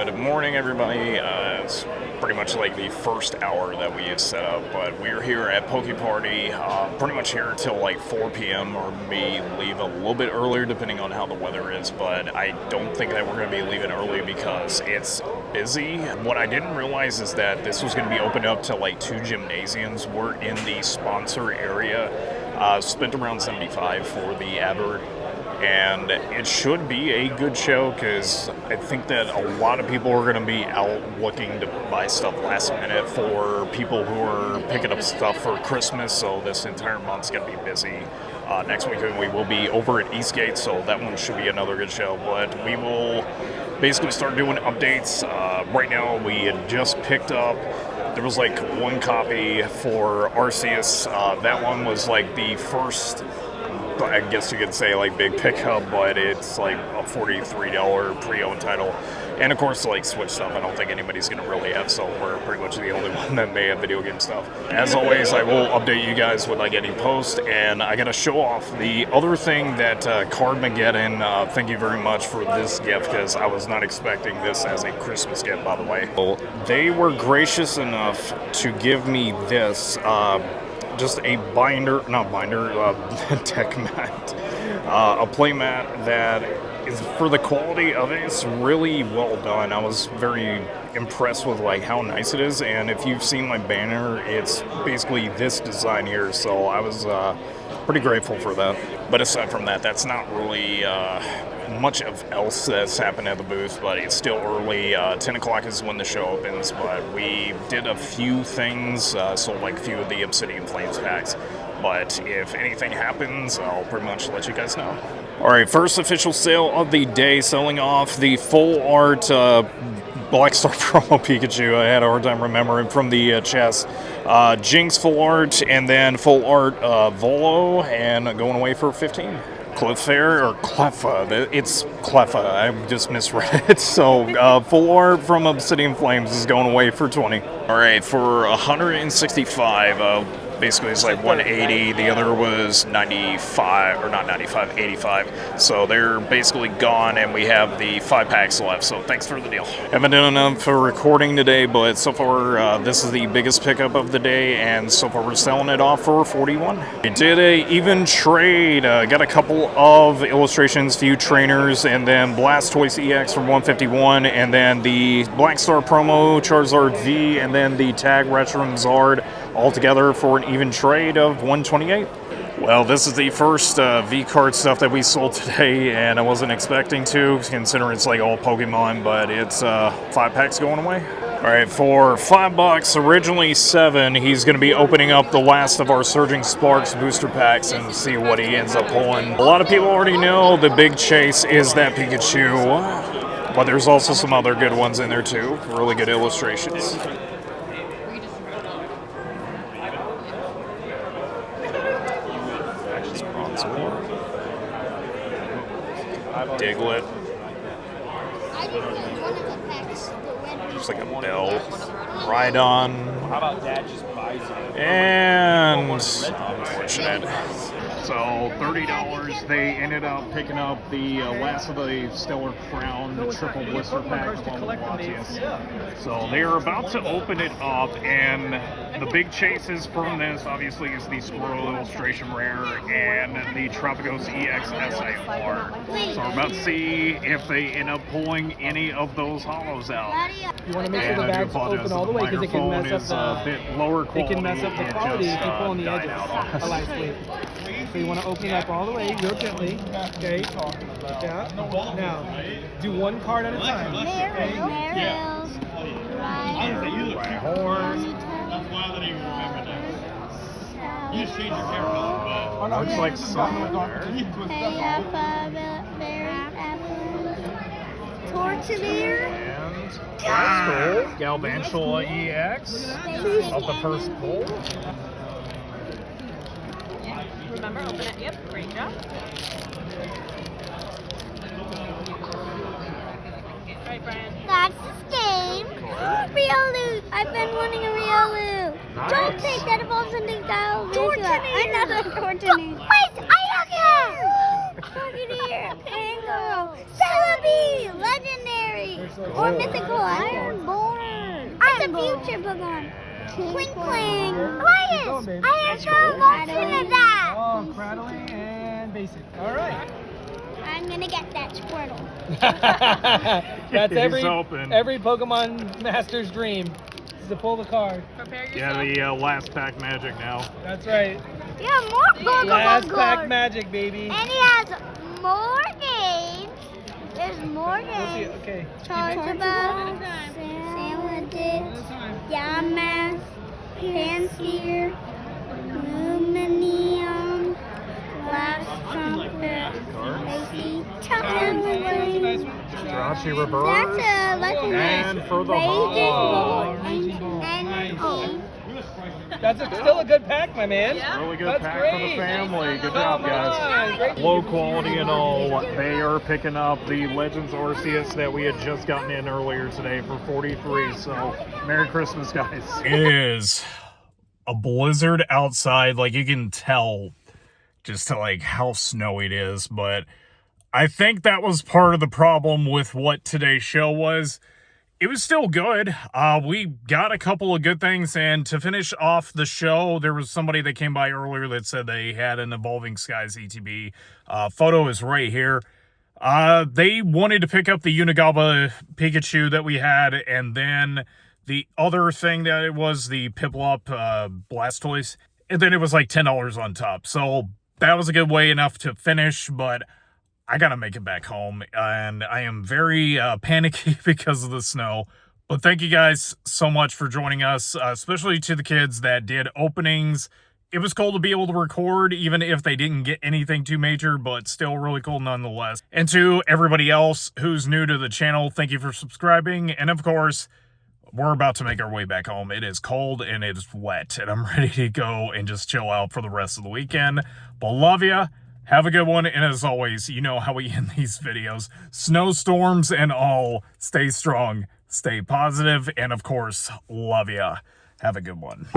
Good morning, everybody. It's pretty much like the first hour that we had set up, but we're here at PokeParty, pretty much here until like 4 p.m. or may leave a little bit earlier depending on how the weather is, but I don't think that we're going to be leaving early because it's busy. What I didn't realize is that this was going to be opened up to like 2 gymnasiums. We're in the sponsor area, spent around $75 for the advert. And it should be a good show because I think that a lot of people are going to be out looking to buy stuff last minute for people who are picking up stuff for Christmas. So this entire month's going to be busy. Next week we will be over at Eastgate, so that one should be another good show. But we will basically start doing updates. Right now we had just picked up. There was like 1 copy for Arceus. That one was like the first, I guess you could say, like big pickup, but it's like a $43 pre-owned title. And of course, like Switch stuff, I don't think anybody's going to really have, so we're pretty much the only one that may have video game stuff. As always, I will update you guys with like any post, and I got to show off the other thing that Cardmageddon, thank you very much for this gift, because I was not expecting this as a Christmas gift, by the way. Well, they were gracious enough to give me this, just a tech mat, a play mat that is, for the quality of it, it's really well done. I was very impressed with like how nice it is, and if you've seen my banner, it's basically this design here, so I was pretty grateful for that. But aside from that, that's not really much of else that's happened at the booth, but it's still early. 10 o'clock is when the show opens, but we did a few things, sold like a few of the Obsidian Flames packs, but if anything happens, I'll pretty much let you guys know. Alright, first official sale of the day, selling off the full art Black Star promo Pikachu. I had a hard time remembering from the chest. Jinx full art, and then full art Volo, and going away for 15. Clefairy, or Cleffa, it's Cleffa, I just misread it. So full art from Obsidian Flames is going away for 20. Alright, for 165, basically it's like 180, the other was 95, or not 95, 85. So they're basically gone, and we have the 5 packs left, so thanks for the deal. Haven't done enough for recording today, but so far this is the biggest pickup of the day, and so far we're selling it off for 41. We did a even trade, got a couple of illustrations, few trainers, and then Blastoise EX from 151, and then the Black Star promo Charizard V, and then the Tag Retron Zard, all together for an even trade of 128. Well, this is the first V-card stuff that we sold today, and I wasn't expecting to, considering it's like all Pokemon, but it's 5 packs going away. Alright, for $5, originally 7, he's going to be opening up the last of our Surging Sparks booster packs and see what he ends up pulling. A lot of people already know the big chase is that Pikachu, but there's also some other good ones in there too, really good illustrations. Diglett. Looks like a bell. Rhydon. How about Dad just buys it? And unfortunate. So $30, they ended up picking up the last of the Stellar Crown, the triple blister pack along with Latias. So they are about to open it up, and the big chases from this obviously is the Squirrel Illustration Rare and the Tropicos EX SAR. So we're about to see if they end up pulling any of those hollows out. You want to make sure the bag's open all the way because it can mess up the quality if you pull on the edges. A light sleeve. So you want to open it up all the way, real gently. Okay. Yeah. Now, do 1 card at a time. Marils, Horn. You just changed your hair color, Looks like something there. Tortillere, And Galvantula EX of the first pull. Remember, open it. Yep, great job. Right, Brian. that's this game. Riolu, I've been wanting a Riolu. Nice. Don't take that evolves into Galvantula. Another Tortillere. Wait, I have it. Pocketeer, Pango, Celebi, Legendary, or Mythical Ironborn. It's a future Pokemon. Clink Clang, Elias. I have no emotion of that. Oh, Cradling and basic. All right. I'm gonna get that Squirtle. That's He's open. every Pokemon master's dream is to pull the card. Prepare Yeah, yourself. the last pack magic now. That's right. Yeah, more Pokemon Last pack cards. magic, baby. And he has more games. There's more Let's see. games. Okay. Chargeable, One Saladin, at a time. Yamask, Panseer, Luminium, Last Trumpet, Lacy, That's a nice one. Jirachi That's reverse. a legendary. And for the Raging ball. Bolt Raging Bolt. and Nice. That's still a good pack, my man. Yeah. Really good That's pack great. for the family. Good Come job, guys. on. Great. Low quality and all. They are picking up the Legends Arceus that we had just gotten in earlier today for 43. So, Merry Christmas, guys. It is a blizzard outside. Like, you can tell just to like how snowy it is. But I think that was part of the problem with what today's show was. It was still good. We got a couple of good things, and to finish off the show, there was somebody that came by earlier that said they had an Evolving Skies ETB. Photo is right here. They wanted to pick up the Unigaba Pikachu that we had, and then the other thing that it was the Piplup Blastoise, and then it was like $10 on top. So that was a good way enough to finish, but I gotta make it back home, and I am very panicky because of the snow. But thank you guys so much for joining us, especially to the kids that did openings. It was cool to be able to record, even if they didn't get anything too major, but still really cool nonetheless. And to everybody else who's new to the channel, thank you for subscribing. And of course, we're about to make our way back home. It is cold and it is wet, and I'm ready to go and just chill out for the rest of the weekend. But love ya. Have a good one, and as always, you know how we end these videos. Snowstorms and all, stay strong, stay positive, and of course, love ya. Have a good one.